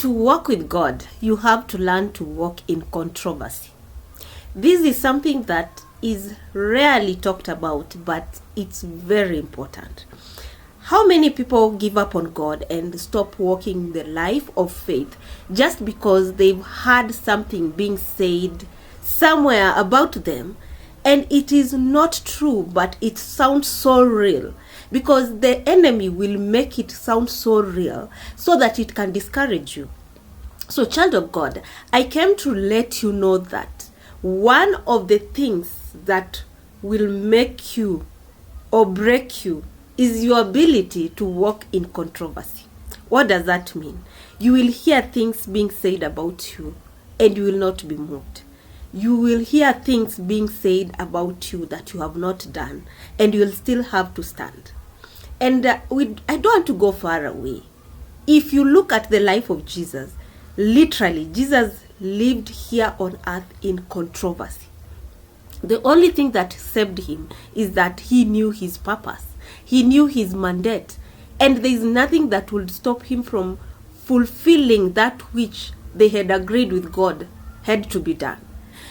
To walk with God, you have to learn to walk in controversy. This is something that is rarely talked about, but it's very important. How many people give up on God and stop walking the life of faith just because they've heard something being said somewhere about them, and it is not true, but it sounds so real, because the enemy will make it sound so real so that it can discourage you. So, child of God, I came to let you know that one of the things that will make you or break you is your ability to walk in controversy. What does that mean? You will hear things being said about you and you will not be moved. You will hear things being said about you that you have not done, and you will still have to stand. And I don't want to go far away. If you look at the life of Jesus, literally, Jesus lived here on earth in controversy. The only thing that saved him is that he knew his purpose. He knew his mandate. And there is nothing that would stop him from fulfilling that which they had agreed with God had to be done.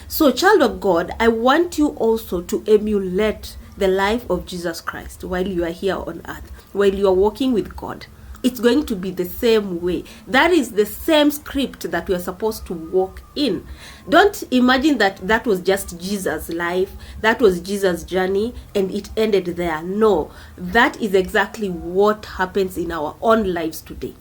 So, child of God, I want you also to emulate the life of Jesus Christ while you are here on earth, while you are walking with God. It's going to be the same way. That is the same script that we are supposed to walk in. Don't imagine that that was just Jesus' life, that was Jesus' journey, and it ended there. No, that is exactly what happens in our own lives today.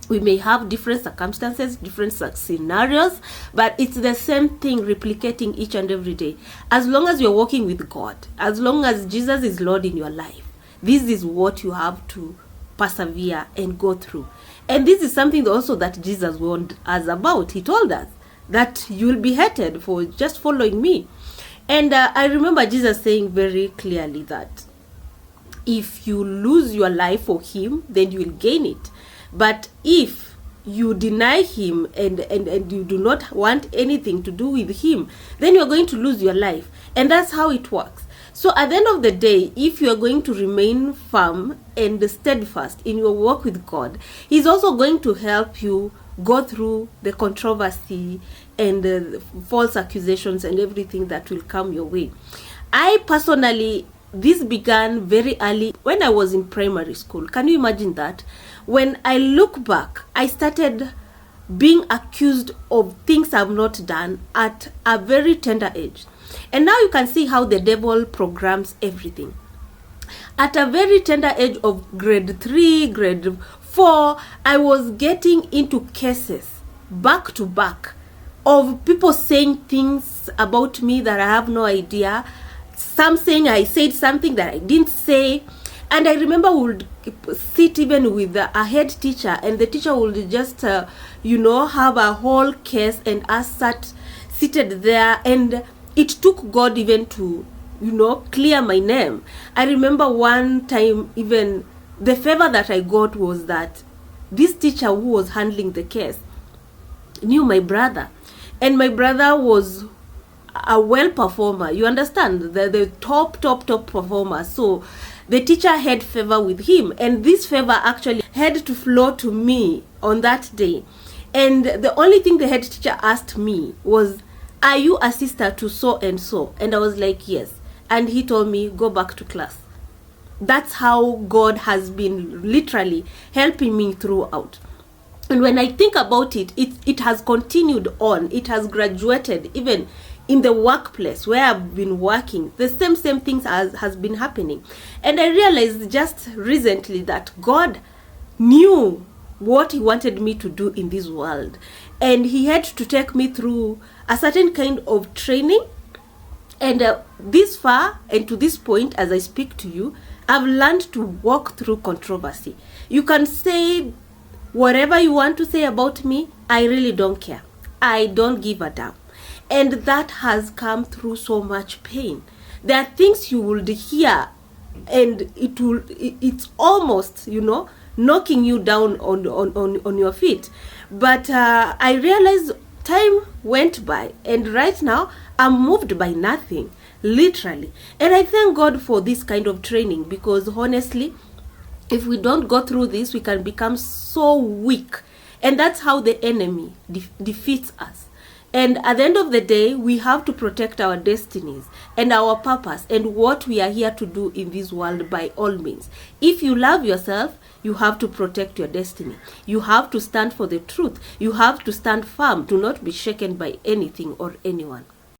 We may have different circumstances, different scenarios, but it's the same thing replicating each and every day. As long as you're walking with God, as long as Jesus is Lord in your life, this is what you have to persevere and go through. And this is something also that Jesus warned us about. He told us that you will be hated for just following me. And I remember Jesus saying very clearly that if you lose your life for him, then you will gain it. But if you deny him and you do not want anything to do with him, then you're going to lose your life. And that's how it works. So at the end of the day, if you are going to remain firm and steadfast in your walk with God, he's also going to help you go through the controversy and the false accusations and everything that will come your way. I personally, this began very early when I was in primary school. Can you imagine that? When I look back, I started being accused of things I've not done at a very tender age. And now you can see how the devil programs everything. At a very tender age of grade 3, grade 4, I was getting into cases back to back of people saying things about me that I have no idea. Some saying I said something that I didn't say. And I remember we would sit even with a head teacher, and the teacher would just, have a whole case, and us seated there, and it took God even to, clear my name. I remember one time even the favor that I got was that this teacher who was handling the case knew my brother, and my brother was a well performer. You understand, the top performer. So the teacher had favor with him, and this favor actually had to flow to me on that day. And the only thing the head teacher asked me was, "Are you a sister to so and so?" And I was like, "Yes." And he told me, "Go back to class." That's how God has been literally helping me throughout. And when I think about it, it has continued on. It has graduated even in the workplace where I've been working. The same things has been happening. And I realized just recently that God knew what he wanted me to do in this world. And he had to take me through a certain kind of training. And this far and to this point, as I speak to you, I've learned to walk through controversy. You can say whatever you want to say about me. I really don't care. I don't give a damn. And that has come through so much pain. There are things you would hear and it's almost, knocking you down on your feet. But I realized time went by, and right now I'm moved by nothing, literally. And I thank God for this kind of training, because honestly, if we don't go through this, we can become so weak And that's how the enemy defeats us. And at the end of the day, we have to protect our destinies and our purpose and what we are here to do in this world by all means. If you love yourself, you have to protect your destiny. You have to stand for the truth. You have to stand firm, to not be shaken by anything or anyone.